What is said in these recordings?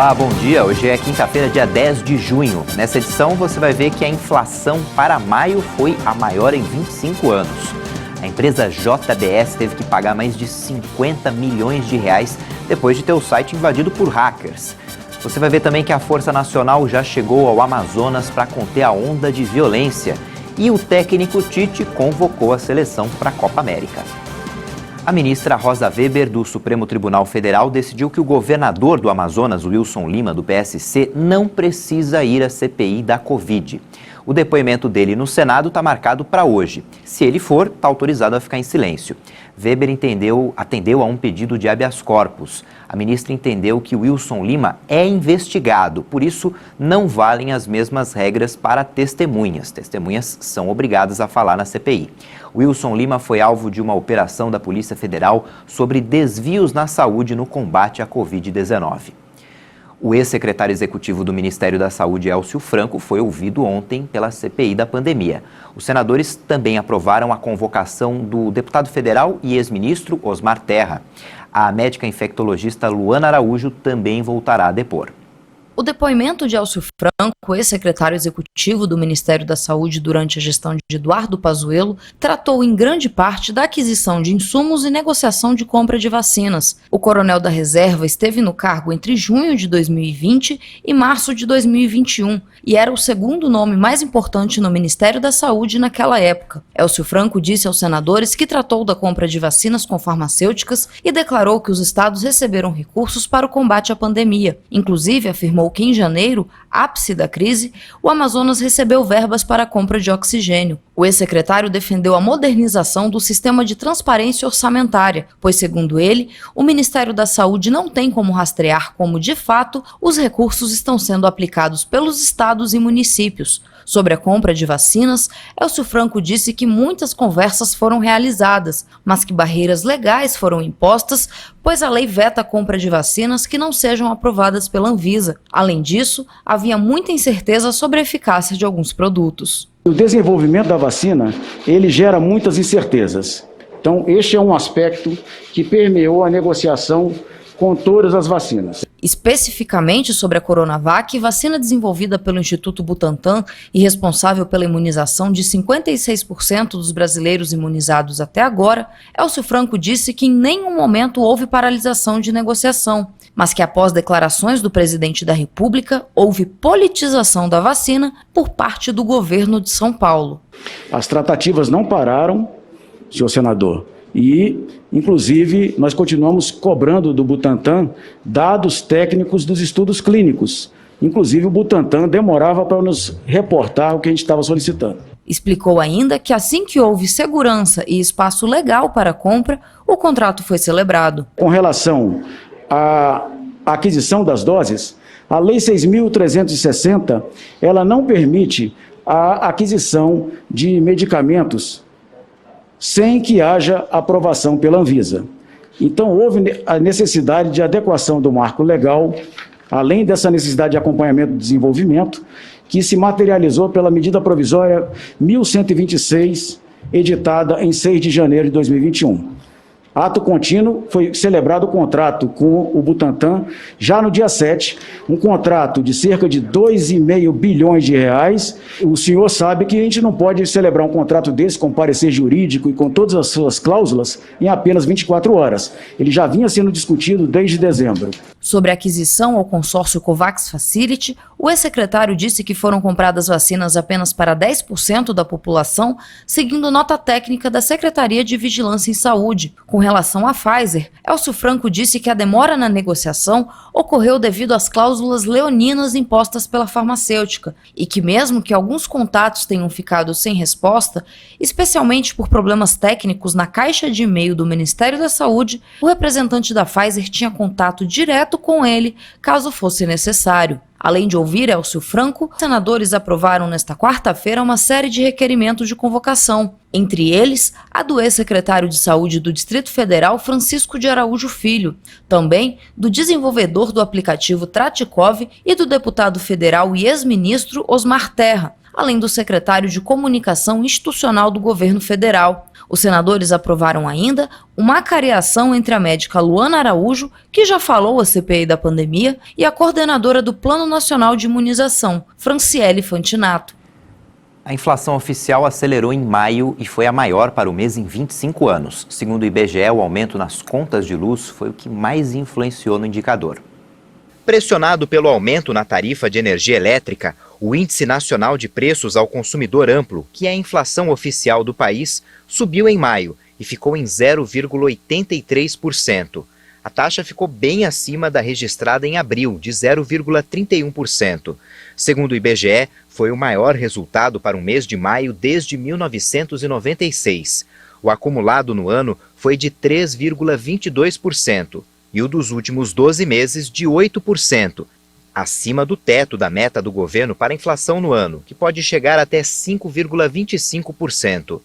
Olá, bom dia. Hoje é quinta-feira, dia 10 de junho. Nessa edição você vai ver que a inflação para maio foi a maior em 25 anos. A empresa JBS teve que pagar mais de 50 milhões de reais depois de ter o site invadido por hackers. Você vai ver também que a Força Nacional já chegou ao Amazonas para conter a onda de violência. E o técnico Tite convocou a seleção para a Copa América. A ministra Rosa Weber, do Supremo Tribunal Federal, decidiu que o governador do Amazonas, Wilson Lima, do PSC, não precisa ir à CPI da Covid. O depoimento dele no Senado está marcado para hoje. Se ele for, está autorizado a ficar em silêncio. Weber atendeu a um pedido de habeas corpus. A ministra entendeu que Wilson Lima é investigado, por isso não valem as mesmas regras para testemunhas. Testemunhas são obrigadas a falar na CPI. Wilson Lima foi alvo de uma operação da Polícia Federal sobre desvios na saúde no combate à Covid-19. O ex-secretário executivo do Ministério da Saúde, Élcio Franco, foi ouvido ontem pela CPI da pandemia. Os senadores também aprovaram a convocação do deputado federal e ex-ministro Osmar Terra. A médica infectologista Luana Araújo também voltará a depor. O depoimento de Élcio Franco, ex-secretário executivo do Ministério da Saúde durante a gestão de Eduardo Pazuello, tratou em grande parte da aquisição de insumos e negociação de compra de vacinas. O coronel da reserva esteve no cargo entre junho de 2020 e março de 2021 e era o segundo nome mais importante no Ministério da Saúde naquela época. Élcio Franco disse aos senadores que tratou da compra de vacinas com farmacêuticas e declarou que os estados receberam recursos para o combate à pandemia. Inclusive, afirmou que em janeiro, ápice da crise, o Amazonas recebeu verbas para a compra de oxigênio. O ex-secretário defendeu a modernização do sistema de transparência orçamentária, pois, segundo ele, o Ministério da Saúde não tem como rastrear como, de fato, os recursos estão sendo aplicados pelos estados e municípios. Sobre a compra de vacinas, Élcio Franco disse que muitas conversas foram realizadas, mas que barreiras legais foram impostas, pois a lei veta a compra de vacinas que não sejam aprovadas pela Anvisa. Além disso, havia muita incerteza sobre a eficácia de alguns produtos. O desenvolvimento da vacina, ele gera muitas incertezas. Então, este é um aspecto que permeou a negociação com todas as vacinas. Especificamente sobre a Coronavac, vacina desenvolvida pelo Instituto Butantan e responsável pela imunização de 56% dos brasileiros imunizados até agora, Élcio Franco disse que em nenhum momento houve paralisação de negociação, mas que após declarações do presidente da República, houve politização da vacina por parte do governo de São Paulo. As tratativas não pararam, senhor senador. E, inclusive, nós continuamos cobrando do Butantan dados técnicos dos estudos clínicos. Inclusive, o Butantan demorava para nos reportar o que a gente estava solicitando. Explicou ainda que assim que houve segurança e espaço legal para a compra, o contrato foi celebrado. Com relação à aquisição das doses, a Lei 6.360, ela não permite a aquisição de medicamentos sem que haja aprovação pela Anvisa. Então, houve a necessidade de adequação do marco legal, além dessa necessidade de acompanhamento do desenvolvimento, que se materializou pela medida provisória 1126, editada em 6 de janeiro de 2021. Ato contínuo, foi celebrado o contrato com o Butantan, já no dia 7, um contrato de cerca de 2,5 bilhões de reais. O senhor sabe que a gente não pode celebrar um contrato desse com parecer jurídico e com todas as suas cláusulas em apenas 24 horas. Ele já vinha sendo discutido desde dezembro. Sobre a aquisição ao consórcio COVAX Facility, o ex-secretário disse que foram compradas vacinas apenas para 10% da população, seguindo nota técnica da Secretaria de Vigilância em Saúde. Com relação à Pfizer, Élcio Franco disse que a demora na negociação ocorreu devido às cláusulas leoninas impostas pela farmacêutica e que mesmo que alguns contatos tenham ficado sem resposta, especialmente por problemas técnicos na caixa de e-mail do Ministério da Saúde, o representante da Pfizer tinha contato direto com ele, caso fosse necessário. Além de ouvir Élcio Franco, os senadores aprovaram nesta quarta-feira uma série de requerimentos de convocação. Entre eles, a do ex-secretário de Saúde do Distrito Federal, Francisco de Araújo Filho. Também do desenvolvedor do aplicativo Tratikov e do deputado federal e ex-ministro Osmar Terra, além do secretário de Comunicação Institucional do Governo Federal. Os senadores aprovaram ainda uma acareação entre a médica Luana Araújo, que já falou à CPI da pandemia, e a coordenadora do Plano Nacional de Imunização, Franciele Fantinato. A inflação oficial acelerou em maio e foi a maior para o mês em 25 anos. Segundo o IBGE, o aumento nas contas de luz foi o que mais influenciou no indicador. Pressionado pelo aumento na tarifa de energia elétrica, o Índice Nacional de Preços ao Consumidor Amplo, que é a inflação oficial do país, subiu em maio e ficou em 0,83%. A taxa ficou bem acima da registrada em abril, de 0,31%. Segundo o IBGE, foi o maior resultado para um mês de maio desde 1996. O acumulado no ano foi de 3,22% e o dos últimos 12 meses de 8%, acima do teto da meta do governo para a inflação no ano, que pode chegar até 5,25%.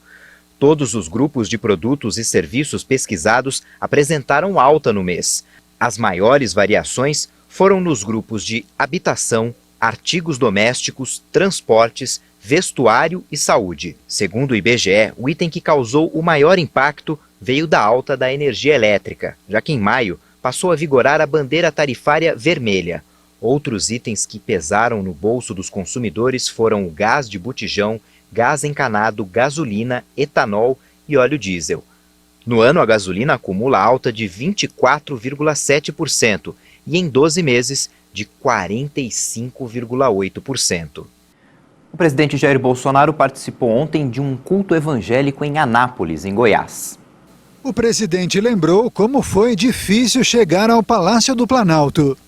Todos os grupos de produtos e serviços pesquisados apresentaram alta no mês. As maiores variações foram nos grupos de habitação, artigos domésticos, transportes, vestuário e saúde. Segundo o IBGE, o item que causou o maior impacto veio da alta da energia elétrica, já que em maio passou a vigorar a bandeira tarifária vermelha. Outros itens que pesaram no bolso dos consumidores foram o gás de botijão, gás encanado, gasolina, etanol e óleo diesel. No ano, a gasolina acumula alta de 24,7% e em 12 meses de 45,8%. O presidente Jair Bolsonaro participou ontem de um culto evangélico em Anápolis, em Goiás. O presidente lembrou como foi difícil chegar ao Palácio do Planalto.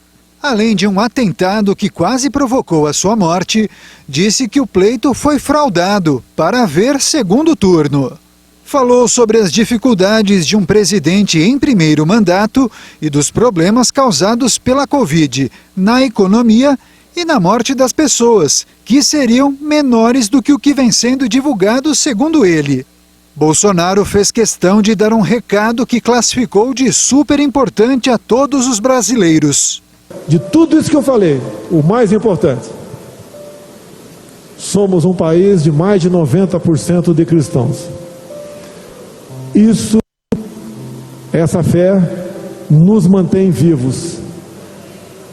Além de um atentado que quase provocou a sua morte, disse que o pleito foi fraudado para haver segundo turno. Falou sobre as dificuldades de um presidente em primeiro mandato e dos problemas causados pela Covid na economia e na morte das pessoas, que seriam menores do que o que vem sendo divulgado segundo ele. Bolsonaro fez questão de dar um recado que classificou de super importante a todos os brasileiros. De tudo isso que eu falei, o mais importante, somos um país de mais de 90% de cristãos. Essa fé nos mantém vivos,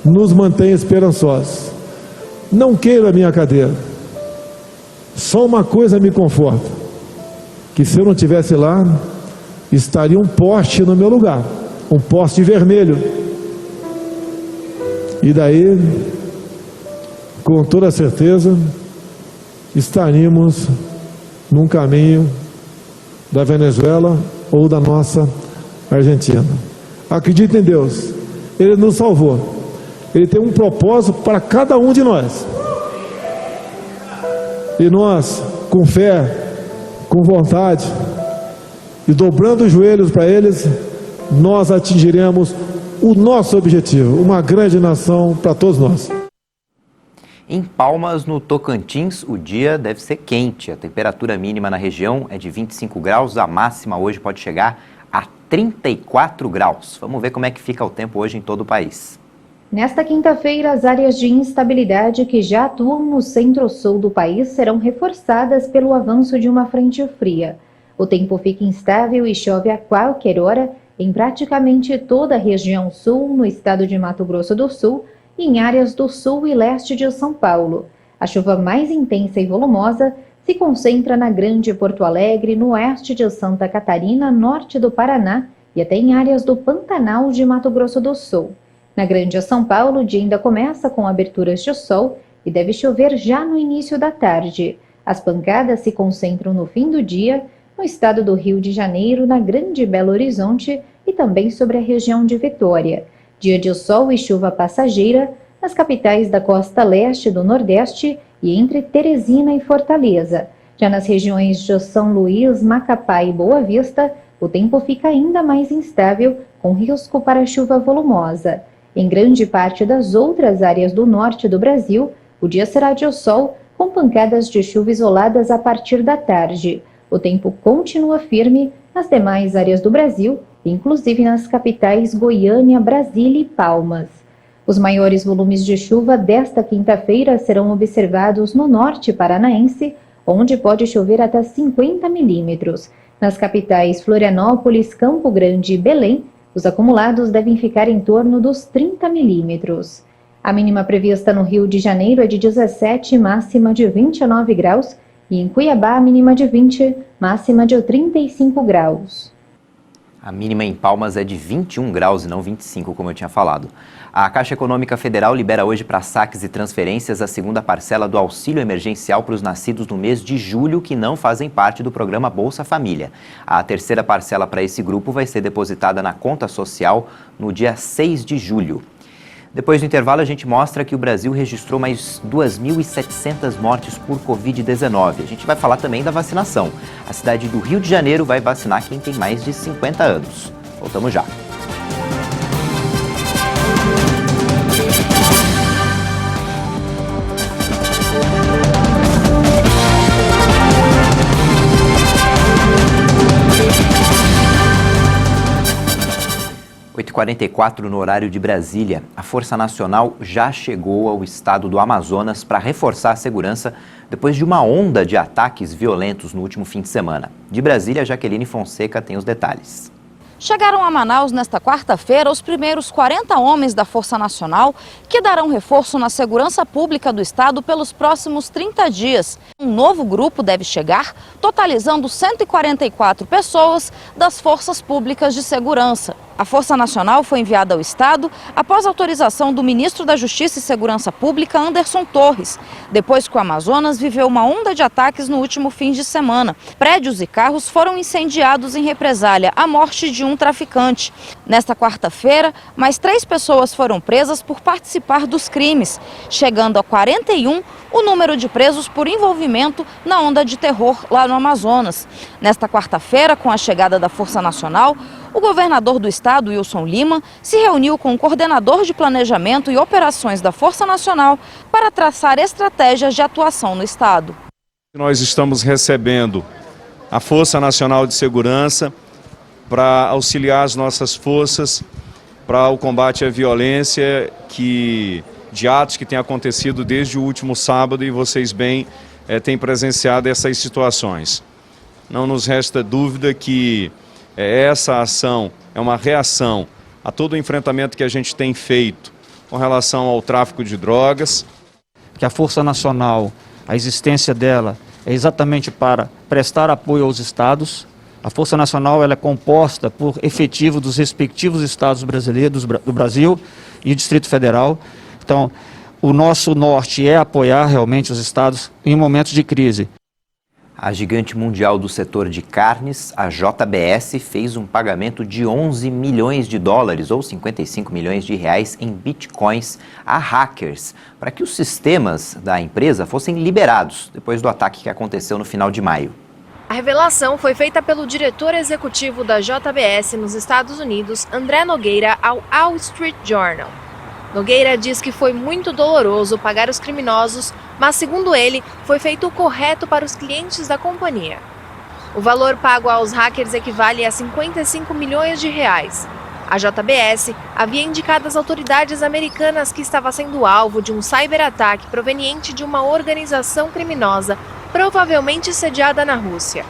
nos mantém esperançosos. Não queira a minha cadeira. Só uma coisa me conforta, que se eu não estivesse lá, estaria um poste no meu lugar, um poste vermelho. E daí, com toda certeza, estaríamos num caminho da Venezuela ou da nossa Argentina. Acredite em Deus, Ele nos salvou. Ele tem um propósito para cada um de nós. E nós, com fé, com vontade, e dobrando os joelhos para eles, nós atingiremos o nosso objetivo, uma grande nação para todos nós. Em Palmas, no Tocantins, o dia deve ser quente. A temperatura mínima na região é de 25 graus, a máxima hoje pode chegar a 34 graus. Vamos ver como é que fica o tempo hoje em todo o país. Nesta quinta-feira, as áreas de instabilidade que já atuam no centro-sul do país serão reforçadas pelo avanço de uma frente fria. O tempo fica instável e chove a qualquer hora em praticamente toda a região sul, no estado de Mato Grosso do Sul e em áreas do sul e leste de São Paulo. A chuva mais intensa e volumosa se concentra na Grande Porto Alegre, no oeste de Santa Catarina, norte do Paraná e até em áreas do Pantanal de Mato Grosso do Sul. Na Grande São Paulo, o dia ainda começa com aberturas de sol e deve chover já no início da tarde. As pancadas se concentram no fim do dia, no estado do Rio de Janeiro, na Grande Belo Horizonte e também sobre a região de Vitória. Dia de sol e chuva passageira nas capitais da costa leste do Nordeste e entre Teresina e Fortaleza. Já nas regiões de São Luís, Macapá e Boa Vista, o tempo fica ainda mais instável, com risco para chuva volumosa. Em grande parte das outras áreas do norte do Brasil, o dia será de sol, com pancadas de chuva isoladas a partir da tarde. O tempo continua firme nas demais áreas do Brasil, inclusive nas capitais Goiânia, Brasília e Palmas. Os maiores volumes de chuva desta quinta-feira serão observados no norte paranaense, onde pode chover até 50 milímetros. Nas capitais Florianópolis, Campo Grande e Belém, os acumulados devem ficar em torno dos 30 milímetros. A mínima prevista no Rio de Janeiro é de 17, máxima de 29 graus, e em Cuiabá, mínima de 20, máxima de 35 graus. A mínima em Palmas é de 21 graus e não 25, como eu tinha falado. A Caixa Econômica Federal libera hoje para saques e transferências a segunda parcela do auxílio emergencial para os nascidos no mês de julho que não fazem parte do programa Bolsa Família. A terceira parcela para esse grupo vai ser depositada na conta social no dia 6 de julho. Depois do intervalo, a gente mostra que o Brasil registrou mais 2.700 mortes por Covid-19. A gente vai falar também da vacinação. A cidade do Rio de Janeiro vai vacinar quem tem mais de 50 anos. Voltamos já. Oito e 44 no horário de Brasília. A Força Nacional já chegou ao estado do Amazonas para reforçar a segurança depois de uma onda de ataques violentos no último fim de semana. De Brasília, Jaqueline Fonseca tem os detalhes. Chegaram a Manaus nesta quarta-feira os primeiros 40 homens da Força Nacional que darão reforço na segurança pública do estado pelos próximos 30 dias. Um novo grupo deve chegar, totalizando 144 pessoas das forças públicas de segurança. A Força Nacional foi enviada ao estado após autorização do ministro da Justiça e Segurança Pública, Anderson Torres, depois que o Amazonas viveu uma onda de ataques no último fim de semana. Prédios e carros foram incendiados em represália à morte de um traficante. Nesta quarta-feira, mais 3 pessoas foram presas por participar dos crimes, chegando a 41 o número de presos por envolvimento na onda de terror lá no Amazonas. Nesta quarta-feira, com a chegada da Força Nacional, o governador do estado, Wilson Lima, se reuniu com o coordenador de planejamento e operações da Força Nacional para traçar estratégias de atuação no estado. Nós estamos recebendo a Força Nacional de Segurança para auxiliar as nossas forças para o combate à violência de atos que têm acontecido desde o último sábado, e vocês bem têm presenciado essas situações. Não nos resta dúvida que essa ação é uma reação a todo o enfrentamento que a gente tem feito com relação ao tráfico de drogas. Que a Força Nacional, a existência dela é exatamente para prestar apoio aos estados. A Força Nacional ela é composta por efetivo dos respectivos estados brasileiros, do Brasil e o Distrito Federal. Então, o nosso norte é apoiar realmente os estados em momentos de crise. A gigante mundial do setor de carnes, a JBS, fez um pagamento de 11 milhões de dólares ou 55 milhões de reais em bitcoins a hackers, para que os sistemas da empresa fossem liberados depois do ataque que aconteceu no final de maio. A revelação foi feita pelo diretor executivo da JBS nos Estados Unidos, André Nogueira, ao Wall Street Journal. Nogueira diz que foi muito doloroso pagar os criminosos, mas, segundo ele, foi feito o correto para os clientes da companhia. O valor pago aos hackers equivale a 55 milhões de reais. A JBS havia indicado às autoridades americanas que estava sendo alvo de um cyberataque proveniente de uma organização criminosa, provavelmente sediada na Rússia.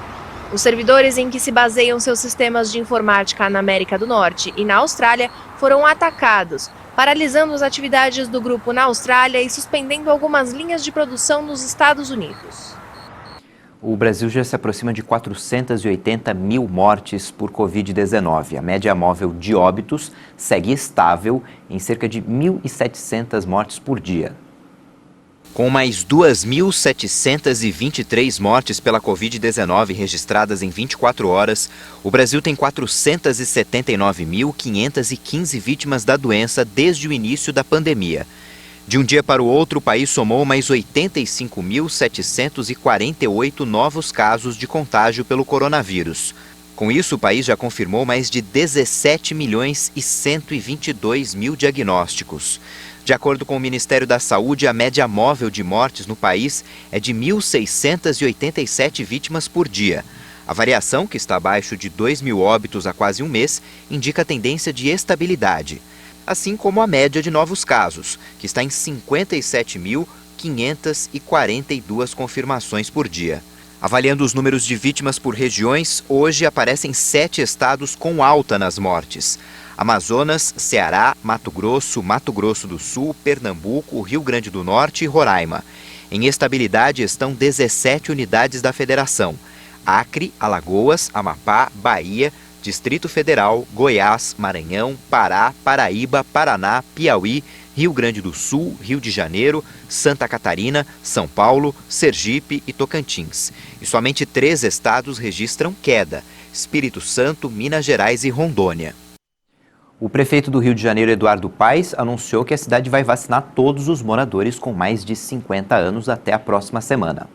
Os servidores em que se baseiam seus sistemas de informática na América do Norte e na Austrália foram atacados, paralisando as atividades do grupo na Austrália e suspendendo algumas linhas de produção nos Estados Unidos. O Brasil já se aproxima de 480 mil mortes por Covid-19. A média móvel de óbitos segue estável em cerca de 1.700 mortes por dia. Com mais 2.723 mortes pela Covid-19 registradas em 24 horas, o Brasil tem 479.515 vítimas da doença desde o início da pandemia. De um dia para o outro, o país somou mais 85.748 novos casos de contágio pelo coronavírus. Com isso, o país já confirmou mais de 17.122.000 diagnósticos. De acordo com o Ministério da Saúde, a média móvel de mortes no país é de 1.687 vítimas por dia. A variação, que está abaixo de 2.000 óbitos há quase um mês, indica a tendência de estabilidade, assim como a média de novos casos, que está em 57.542 confirmações por dia. Avaliando os números de vítimas por regiões, hoje aparecem 7 estados com alta nas mortes: Amazonas, Ceará, Mato Grosso do Sul, Pernambuco, Rio Grande do Norte e Roraima. Em estabilidade estão 17 unidades da federação: Acre, Alagoas, Amapá, Bahia, Distrito Federal, Goiás, Maranhão, Pará, Paraíba, Paraná, Piauí, Rio Grande do Sul, Rio de Janeiro, Santa Catarina, São Paulo, Sergipe e Tocantins. E somente 3 estados registram queda: Espírito Santo, Minas Gerais e Rondônia. O prefeito do Rio de Janeiro, Eduardo Paes, anunciou que a cidade vai vacinar todos os moradores com mais de 50 anos até a próxima semana.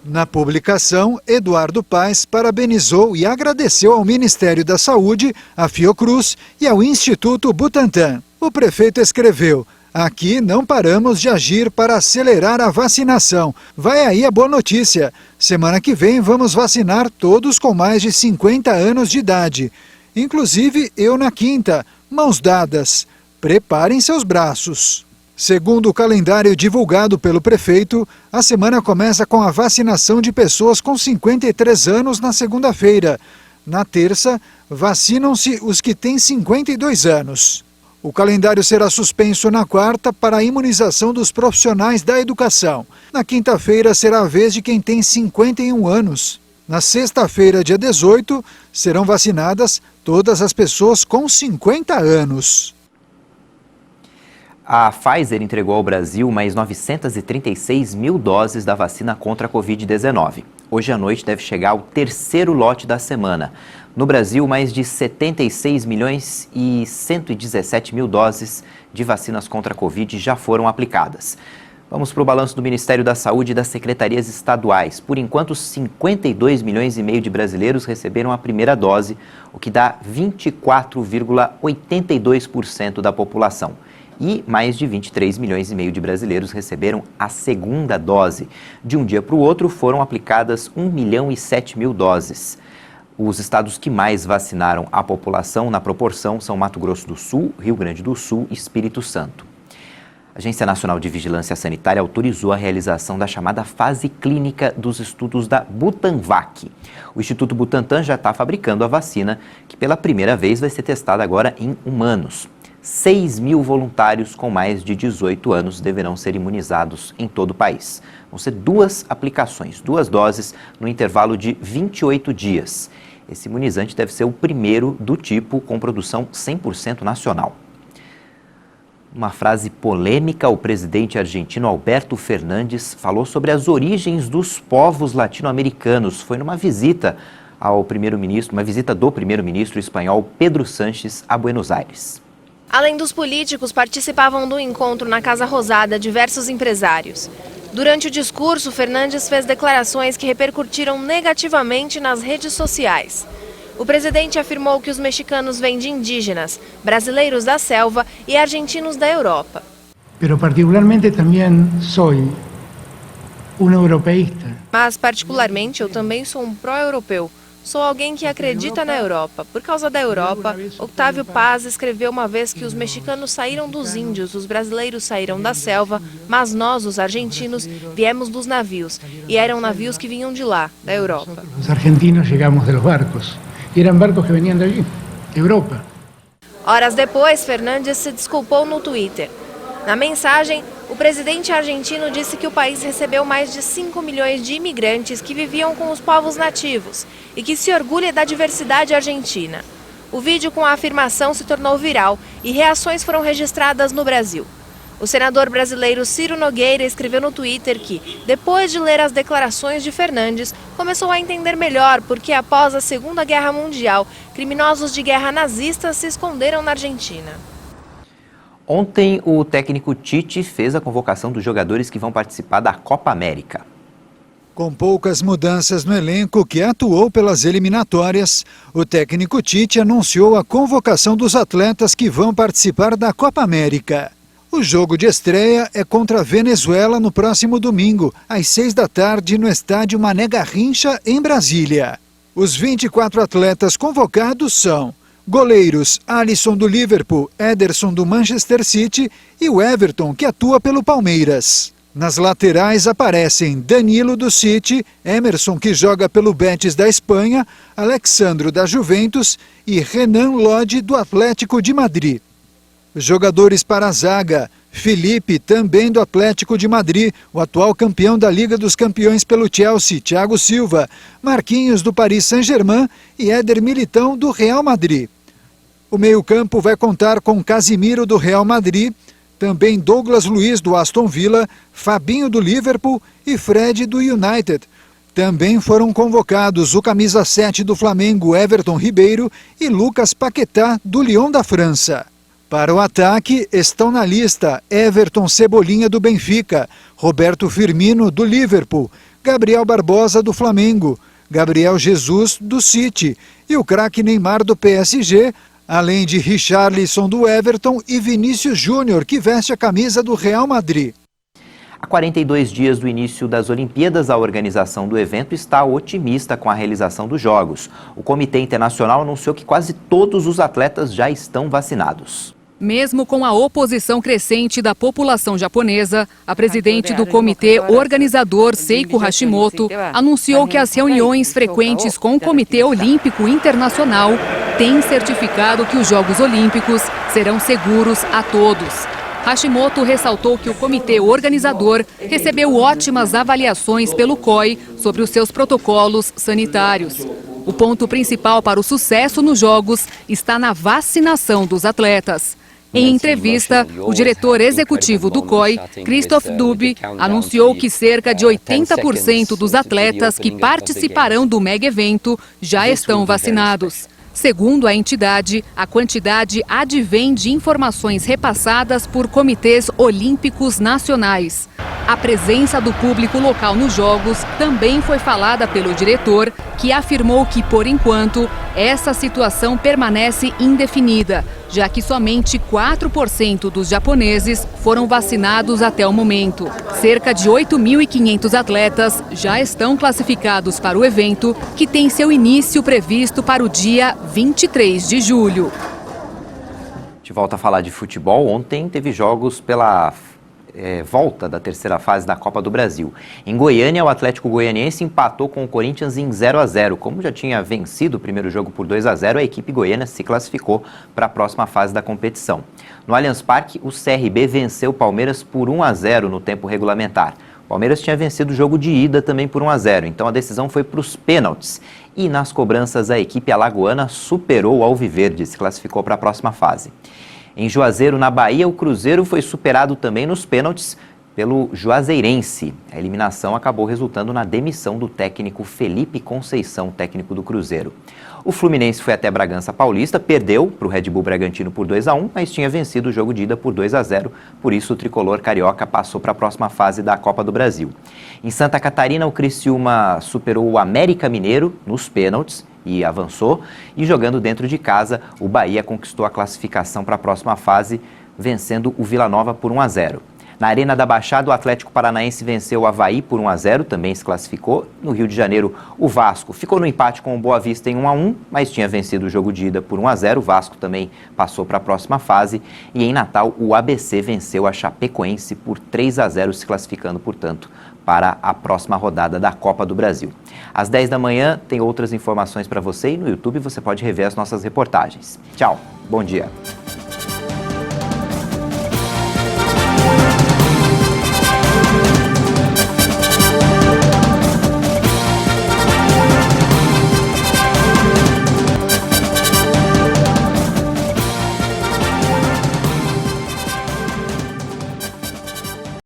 Na publicação, Eduardo Paes parabenizou e agradeceu ao Ministério da Saúde, à Fiocruz e ao Instituto Butantan. O prefeito escreveu: "Aqui não paramos de agir para acelerar a vacinação. Vai aí a boa notícia. Semana que vem vamos vacinar todos com mais de 50 anos de idade. Inclusive eu na quinta, mãos dadas. Preparem seus braços." Segundo o calendário divulgado pelo prefeito, a semana começa com a vacinação de pessoas com 53 anos na segunda-feira. Na terça, vacinam-se os que têm 52 anos. O calendário será suspenso na quarta para a imunização dos profissionais da educação. Na quinta-feira será a vez de quem tem 51 anos. Na sexta-feira, dia 18, serão vacinadas todas as pessoas com 50 anos. A Pfizer entregou ao Brasil mais 936 mil doses da vacina contra a Covid-19. Hoje à noite deve chegar o terceiro lote da semana. No Brasil, mais de 76 milhões e 117 mil doses de vacinas contra a Covid já foram aplicadas. Vamos para o balanço do Ministério da Saúde e das secretarias estaduais. Por enquanto, 52 milhões e meio de brasileiros receberam a primeira dose, o que dá 24,82% da população. E mais de 23 milhões e meio de brasileiros receberam a segunda dose. De um dia para o outro, foram aplicadas 1 milhão e 7 mil doses. Os estados que mais vacinaram a população na proporção são Mato Grosso do Sul, Rio Grande do Sul e Espírito Santo. A Agência Nacional de Vigilância Sanitária autorizou a realização da chamada fase clínica dos estudos da Butanvac. O Instituto Butantan já está fabricando a vacina, que pela primeira vez vai ser testada agora em humanos. 6 mil voluntários com mais de 18 anos deverão ser imunizados em todo o país. Vão ser 2 aplicações, 2 doses, no intervalo de 28 dias. Esse imunizante deve ser o primeiro do tipo com produção 100% nacional. Uma frase polêmica, o presidente argentino Alberto Fernandes falou sobre as origens dos povos latino-americanos. Foi numa visita ao primeiro-ministro, uma visita do primeiro-ministro espanhol Pedro Sánchez a Buenos Aires. Além dos políticos, participavam do encontro na Casa Rosada diversos empresários. Durante o discurso, Fernandes fez declarações que repercutiram negativamente nas redes sociais. O presidente afirmou que os mexicanos vêm de indígenas, brasileiros da selva e argentinos da Europa. Pero particularmente também sou europeísta. Mas particularmente eu também sou um pró-europeu. Sou alguém que acredita na Europa. Por causa da Europa, Octávio Paz escreveu uma vez que os mexicanos saíram dos índios, os brasileiros saíram da selva, mas nós, os argentinos, viemos dos navios. E eram navios que vinham de lá, da Europa. Os argentinos chegamos dos barcos. E eram barcos que vinham dali, Europa. Horas depois, Fernandes se desculpou no Twitter. Na mensagem, o presidente argentino disse que o país recebeu mais de 5 milhões de imigrantes que viviam com os povos nativos e que se orgulha da diversidade argentina. O vídeo com a afirmação se tornou viral e reações foram registradas no Brasil. O senador brasileiro Ciro Nogueira escreveu no Twitter que, depois de ler as declarações de Fernandes, começou a entender melhor porque, após a Segunda Guerra Mundial, criminosos de guerra nazistas se esconderam na Argentina. Ontem, o técnico Tite fez a convocação dos jogadores que vão participar da Copa América. Com poucas mudanças no elenco que atuou pelas eliminatórias, o técnico Tite anunciou a convocação dos atletas que vão participar da Copa América. O jogo de estreia é contra a Venezuela no próximo domingo, às 6 da tarde, no estádio Mané Garrincha, em Brasília. Os 24 atletas convocados são goleiros Alisson do Liverpool, Ederson do Manchester City e o Everton, que atua pelo Palmeiras. Nas laterais aparecem Danilo do City, Emerson, que joga pelo Betis da Espanha, Alexandro da Juventus e Renan Lodi do Atlético de Madrid. Jogadores para a zaga: Felipe, também do Atlético de Madrid, o atual campeão da Liga dos Campeões pelo Chelsea, Thiago Silva, Marquinhos do Paris Saint-Germain e Éder Militão do Real Madrid. O meio-campo vai contar com Casimiro do Real Madrid, também Douglas Luiz do Aston Villa, Fabinho do Liverpool e Fred do United. Também foram convocados o camisa 7 do Flamengo, Everton Ribeiro, e Lucas Paquetá do Lyon da França. Para o ataque estão na lista Everton Cebolinha do Benfica, Roberto Firmino do Liverpool, Gabriel Barbosa do Flamengo, Gabriel Jesus do City e o craque Neymar do PSG, além de Richarlison do Everton e Vinícius Júnior, que veste a camisa do Real Madrid. Há 42 dias do início das Olimpíadas, a organização do evento está otimista com a realização dos Jogos. O Comitê Internacional anunciou que quase todos os atletas já estão vacinados. Mesmo com a oposição crescente da população japonesa, a presidente do comitê organizador, Seiko Hashimoto, anunciou que as reuniões frequentes com o Comitê Olímpico Internacional têm certificado que os Jogos Olímpicos serão seguros a todos. Hashimoto ressaltou que o comitê organizador recebeu ótimas avaliações pelo COI sobre os seus protocolos sanitários. O ponto principal para o sucesso nos Jogos está na vacinação dos atletas. Em entrevista, o diretor executivo do COI, Christoph Dubby, anunciou que cerca de 80% dos atletas que participarão do mega-evento já estão vacinados. Segundo a entidade, a quantidade advém de informações repassadas por comitês olímpicos nacionais. A presença do público local nos Jogos também foi falada pelo diretor, que afirmou que, por enquanto, essa situação permanece indefinida, já que somente 4% dos japoneses foram vacinados até o momento. Cerca de 8.500 atletas já estão classificados para o evento, que tem seu início previsto para o dia 23 de julho. De volta a falar de futebol, ontem teve jogos pela volta da terceira fase da Copa do Brasil. Em Goiânia, o Atlético Goianiense empatou com o Corinthians em 0-0. Como já tinha vencido o primeiro jogo por 2-0, a equipe goiana se classificou para a próxima fase da competição. No Allianz Parque, o CRB venceu o Palmeiras por 1-0 no tempo regulamentar. O Palmeiras tinha vencido o jogo de ida também por 1-0, então a decisão foi para os pênaltis. E nas cobranças, a equipe alagoana superou o Alviverde e se classificou para a próxima fase. Em Juazeiro, na Bahia, o Cruzeiro foi superado também nos pênaltis pelo Juazeirense. A eliminação acabou resultando na demissão do técnico Felipe Conceição, técnico do Cruzeiro. O Fluminense foi até Bragança Paulista, perdeu para o Red Bull Bragantino por 2-1, mas tinha vencido o jogo de ida por 2-0, por isso o tricolor carioca passou para a próxima fase da Copa do Brasil. Em Santa Catarina, o Criciúma superou o América Mineiro nos pênaltis e avançou, e jogando dentro de casa, o Bahia conquistou a classificação para a próxima fase, vencendo o Vila Nova por 1-0. Na Arena da Baixada, o Atlético Paranaense venceu o Avaí por 1-0, também se classificou. No Rio de Janeiro, o Vasco ficou no empate com o Boa Vista em 1-1, mas tinha vencido o jogo de ida por 1-0. O Vasco também passou para a próxima fase. E em Natal, o ABC venceu a Chapecoense por 3-0, se classificando, portanto, para a próxima rodada da Copa do Brasil. Às 10 da manhã tem outras informações para você e no YouTube você pode rever as nossas reportagens. Tchau, bom dia.